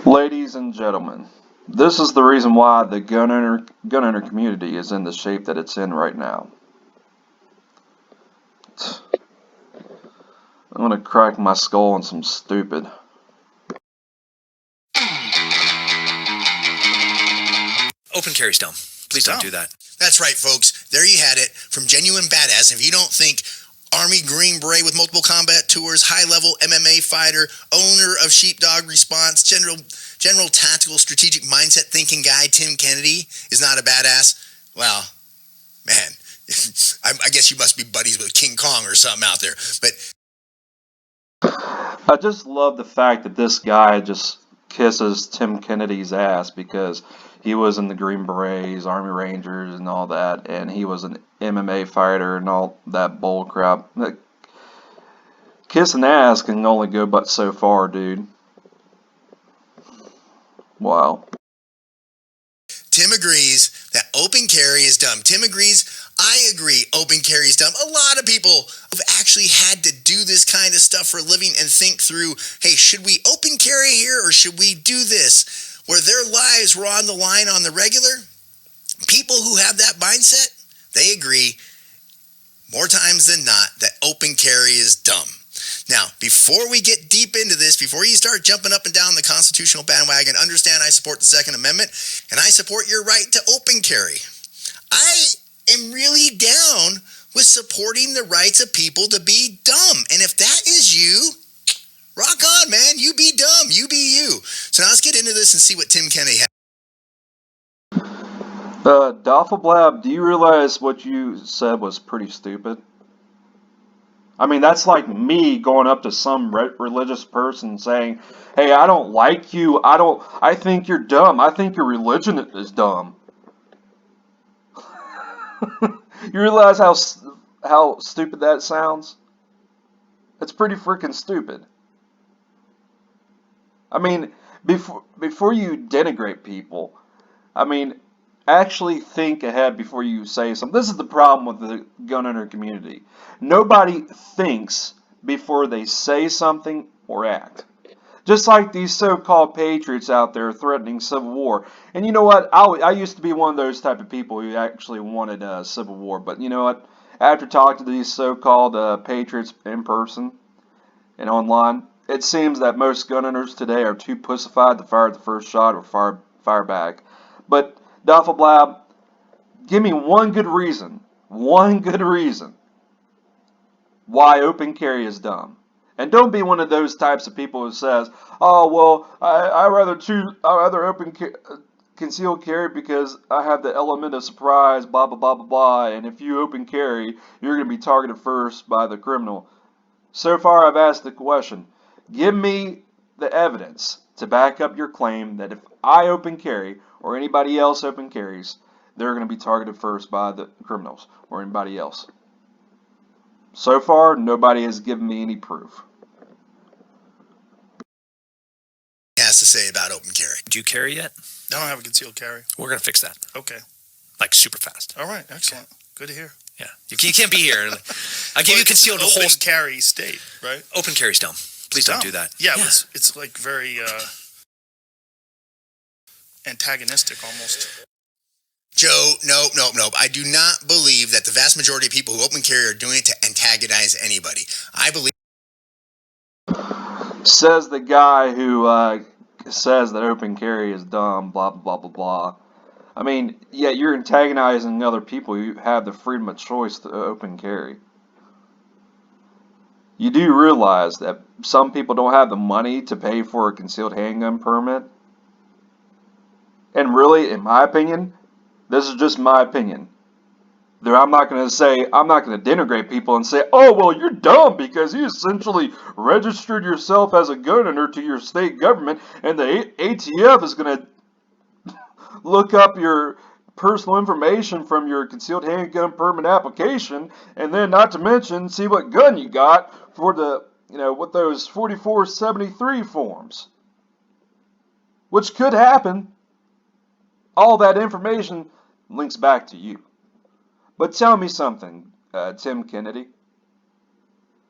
Ladies and gentlemen, this is the reason why the gun owner community is in the shape that it's in right now. I'm gonna crack my skull on some stupid. Open carry's dumb. Please don't do that. That's right, folks. There you had it from Genuine Badass. If you don't think Army Green Beret with multiple combat tours, high-level MMA fighter, owner of Sheepdog Response, general tactical strategic mindset thinking guy Tim Kennedy is not a badass, well, man, I guess you must be buddies with King Kong or something out there. But I just love the fact that this guy just kisses Tim Kennedy's ass because he was in the Green Berets, Army Rangers, and all that, and he was an MMA fighter and all that bull crap. Kissing ass can only go but so far, dude. Wow. Tim agrees that open carry is dumb. Tim agrees, I agree, open carry is dumb. A lot of people have actually had to do this kind of stuff for a living and think through, hey, should we open carry here or should we do this? Where their lives were on the line on the regular, people who have that mindset, they agree more times than not that open carry is dumb. Now, before we get deep into this, before you start jumping up and down the constitutional bandwagon, understand I support the Second Amendment, and I support your right to open carry. I am really down with supporting the rights of people to be dumb. And if that is you, rock on, man. You be dumb. You be you. So now let's get into this and see what Tim Kennedy has. Duffle, Blab, do you realize what you said was pretty stupid? I mean, that's like me going up to some religious person saying, hey, I don't like you, I think you're dumb, I think your religion is dumb. You realize how stupid that sounds? It's pretty freaking stupid. I mean, before you denigrate people, I mean, actually think ahead before you say something. This is the problem with the gun owner community. Nobody thinks before they say something or act. Just like these so-called patriots out there threatening civil war. And you know what? I used to be one of those type of people who actually wanted a civil war. But you know what? After talking to these so-called patriots in person and online, it seems that most gun owners today are too pussified to fire the first shot or fire back. But Duffle, Blab, give me one good reason why open carry is dumb. And don't be one of those types of people who says, "Oh well, I rather concealed carry because I have the element of surprise, blah blah blah blah blah. And if you open carry, you're going to be targeted first by the criminal." So far, I've asked the question: give me the evidence to back up your claim that if I open carry or anybody else open carries, they're going to be targeted first by the criminals or anybody else. So far, nobody has given me any proof. Has to say about open carry. Do you carry yet? I don't have a concealed carry. We're going to fix that. Okay. Like super fast. All right. Excellent. Good to hear. Yeah. You can't be here. I give you concealed open whole carry state, right? Open carry's dumb. Please don't do that. Yeah. It's like very antagonistic almost. Joe, nope. I do not believe that the vast majority of people who open carry are doing it to antagonize anybody. I believe. Says the guy who says that open carry is dumb, blah, blah, blah, blah. I mean, yeah, you're antagonizing other people who have the freedom of choice to open carry. You do realize that some people don't have the money to pay for a concealed handgun permit? And really, in my opinion, this is just my opinion. I'm not going to denigrate people and say, oh, well, you're dumb because you essentially registered yourself as a gun owner to your state government and the ATF is going to look up your personal information from your concealed handgun permit application and then not to mention see what gun you got for the, with those 4473 forms. Which could happen. All that information links back to you. But tell me something, Tim Kennedy.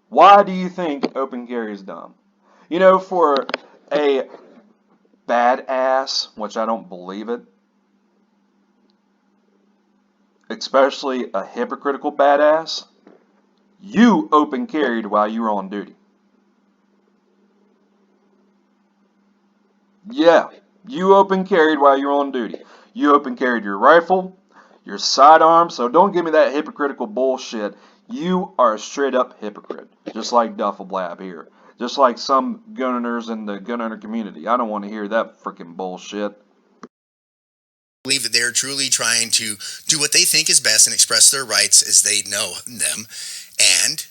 Why do you think open carry is dumb? For a badass, which I don't believe it, especially a hypocritical badass, you open carried while you were on duty. Yeah, you open carried while you were on duty. You open carried your rifle, your sidearm, so don't give me that hypocritical bullshit. You are a straight up hypocrite, just like Duffle Blab here. Just like some gun owners in the gun owner community. I don't want to hear that freaking bullshit. Believe that they're truly trying to do what they think is best and express their rights as they know them, and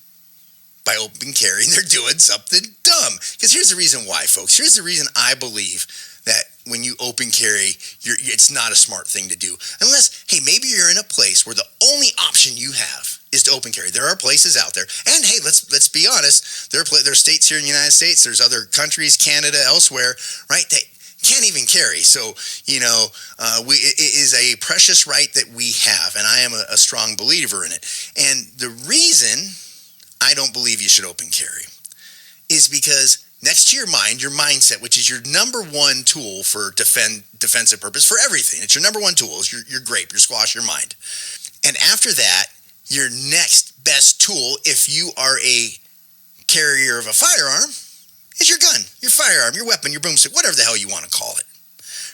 by open carrying, they're doing something dumb. Because here's the reason why, folks. Here's the reason I believe that when you open carry, it's not a smart thing to do. Unless, hey, maybe you're in a place where the only option you have is to open carry. There are places out there, and hey, let's be honest. There are states here in the United States. There's other countries, Canada, elsewhere, right? That can't even carry. So, it is a precious right that we have, and I am a strong believer in it. And the reason I don't believe you should open carry is because next to your mind, your mindset, which is your number one tool for defensive purpose for everything. It's your number one tool. It's your grape, your squash, your mind. And after that, your next best tool, if you are a carrier of a firearm, is your gun, your firearm, your weapon, your boomstick, whatever the hell you want to call it.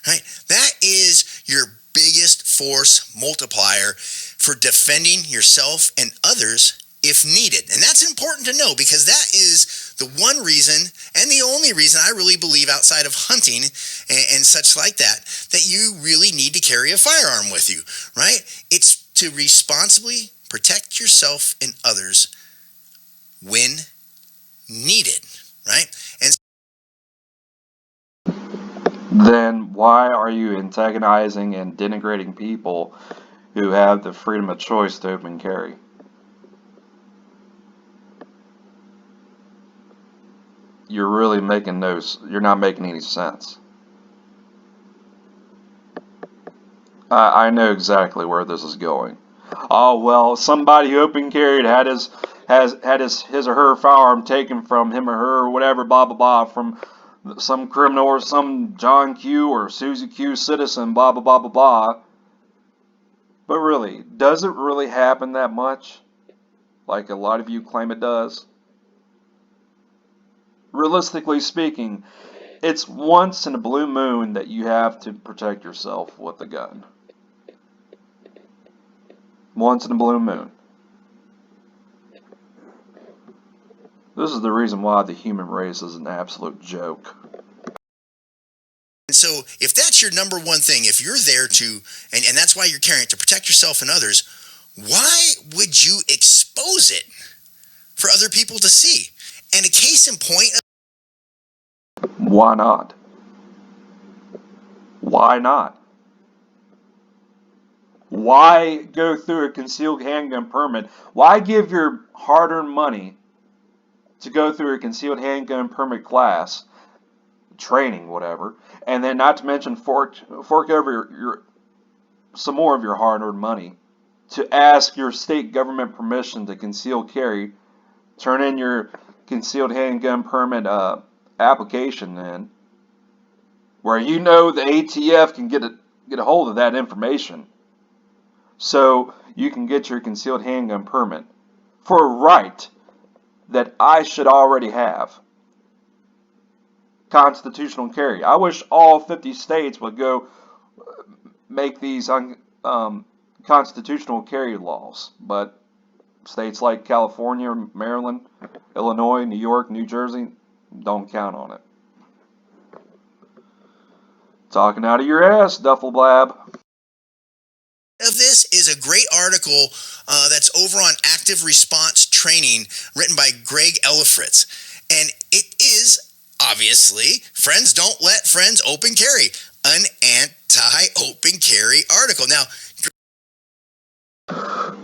Right? That is your biggest force multiplier for defending yourself and others if needed. And that's important to know, because that is the one reason and the only reason I really believe, outside of hunting and such like that, that you really need to carry a firearm with you, right? It's to responsibly protect yourself and others when needed, right? And Then why are you antagonizing and denigrating people who have the freedom of choice to open carry? You're really you're not making any sense. I know exactly where this is going. Oh well, somebody who open carried had his or her firearm taken from him or her or whatever, blah blah blah, from some criminal or some John Q or Susie Q citizen, blah blah blah blah blah. But really, does it really happen that much? Like a lot of you claim it does? Realistically speaking, it's once in a blue moon that you have to protect yourself with a gun. Once in a blue moon. This is the reason why the human race is an absolute joke. so if that's your number one thing, if you're there to, and that's why you're carrying it, to protect yourself and others, why would you expose it for other people to see? And a case in point, Why not? Why not? Why go through a concealed handgun permit? Why give your hard-earned money to go through a concealed handgun permit class, training, whatever, and then not to mention fork over your some more of your hard-earned money to ask your state government permission to conceal carry, turn in your concealed handgun permit application in, where you know the ATF can get a hold of that information, so you can get your concealed handgun permit for a right that I should already have. Constitutional carry. I wish all 50 states would go make these constitutional carry laws, but states like California, Maryland, Illinois, New York, New Jersey don't count on it. Talking out of your ass, Duffle Blab. of this is a great article that's over on Active Response Training, written by Greg Ellifritz. And it is, obviously, Friends Don't Let Friends Open Carry, an anti-open carry article. Now,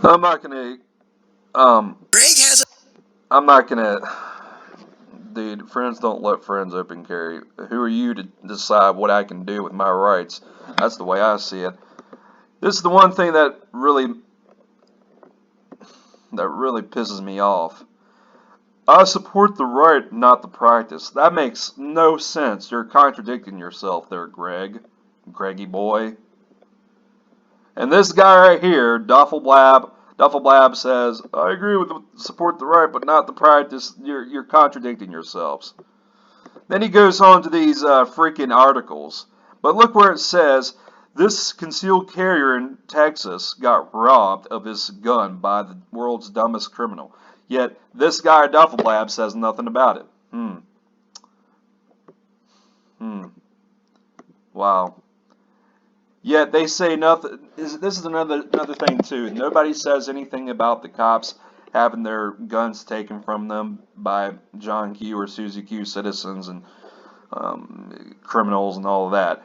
I'm not gonna, Greg has I'm not gonna, dude, friends don't let friends open carry. Who are you to decide what I can do with my rights? That's the way I see it. This is the one thing that really pisses me off. I support the right, not the practice. That makes no sense. You're contradicting yourself there, Greg. Greggy boy. And this guy right here, Duffle Blab says, I agree with support the right, but not the practice. You're contradicting yourselves. Then he goes on to these freaking articles. But look where it says, this concealed carrier in Texas got robbed of his gun by the world's dumbest criminal. Yet this guy at Duffle Blab says nothing about it. Wow. Yet they say nothing. This is another thing too. Nobody says anything about the cops having their guns taken from them by John Q or Susie Q citizens and criminals and all of that.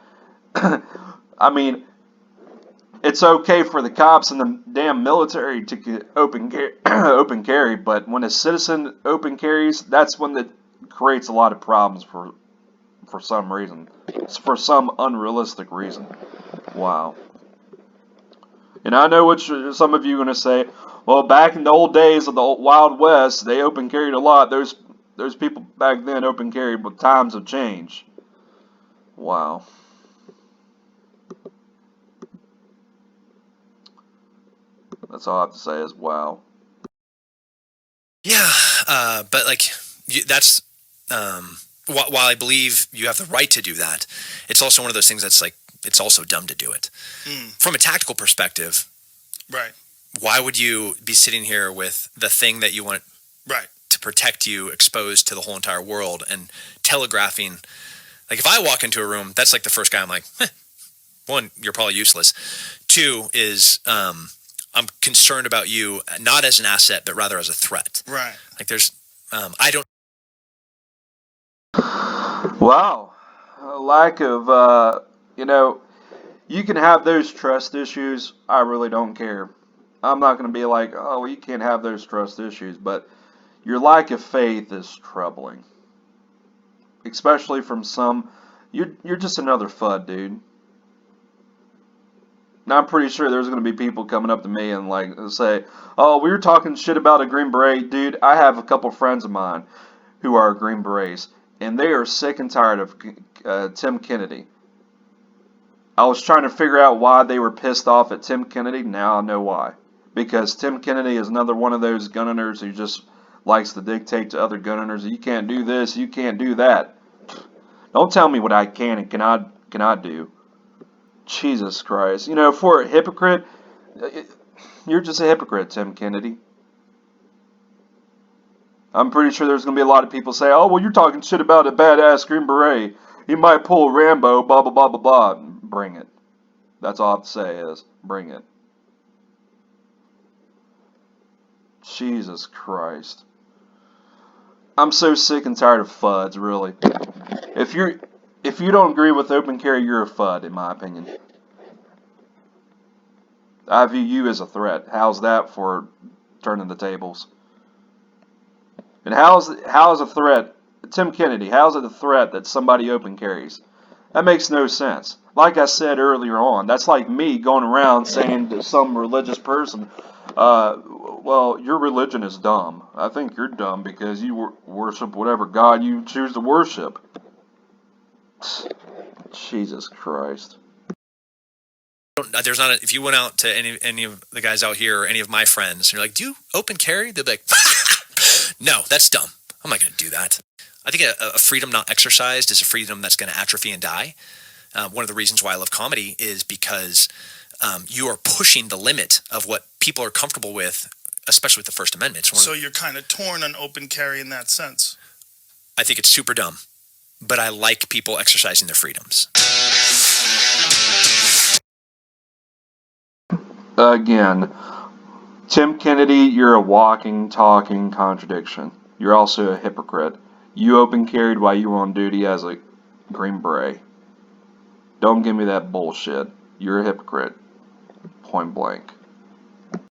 I mean, it's okay for the cops and the damn military to get open carry, but when a citizen open carries, that's when it creates a lot of problems for some reason, for some unrealistic reason. Wow. And I know what some of you are going to say. Well, back in the old days of the Wild West, they open carried a lot. Those people back then open carried, but times have changed. Wow. That's all I have to say is wow. Yeah, but like that's while I believe you have the right to do that, it's also one of those things that's like it's also dumb to do it. From a tactical perspective, Right. why would you be sitting here with the thing that you want Right. to protect you exposed to the whole entire world and telegraphing? Like if I walk into a room, that's like the first guy I'm like, one, you're probably useless. Two is I'm concerned about you not as an asset, but rather as a threat. Right. Like there's, I don't. Wow. A lack of, you can have those trust issues. I really don't care. I'm not going to be like, oh, well, you can't have those trust issues, but your lack of faith is troubling. Especially from some, you're just another FUD, dude. Now I'm pretty sure there's going to be people coming up to me and like say, oh, we were talking shit about a Green Beret. Dude, I have a couple friends of mine who are Green Berets, and they are sick and tired of Tim Kennedy. I was trying to figure out why they were pissed off at Tim Kennedy. Now I know why. Because Tim Kennedy is another one of those gun owners who just likes to dictate to other gun owners, you can't do this, you can't do that. Don't tell me what I can and cannot do. Jesus Christ. For a hypocrite, you're just a hypocrite, Tim Kennedy. I'm pretty sure there's going to be a lot of people say, oh, well, you're talking shit about a badass Green Beret. He might pull Rambo, blah, blah, blah, blah, blah. Bring it. That's all I have to say is, bring it. Jesus Christ. I'm so sick and tired of FUDs, really. If you don't agree with open carry, you're a FUD, in my opinion. I view you as a threat. How's that for turning the tables? And how's a threat, Tim Kennedy, how's it a threat that somebody open carries? That makes no sense. Like I said earlier on, that's like me going around saying to some religious person, well, your religion is dumb. I think you're dumb because you worship whatever God you choose to worship. Jesus Christ. There's not. If you went out to any of the guys out here or any of my friends, and you're like, "Do you open carry?" They'll be like, "No, that's dumb. I'm not going to do that." I think a freedom not exercised is a freedom that's going to atrophy and die. One of the reasons why I love comedy is because you are pushing the limit of what people are comfortable with, especially with the First Amendment. So you're kind of torn on open carry in that sense. I think it's super dumb, but I like people exercising their freedoms. Again, Tim Kennedy, you're a walking, talking contradiction. You're also a hypocrite. You open carried while you were on duty as a Green Beret. Don't give me that bullshit. You're a hypocrite. Point blank.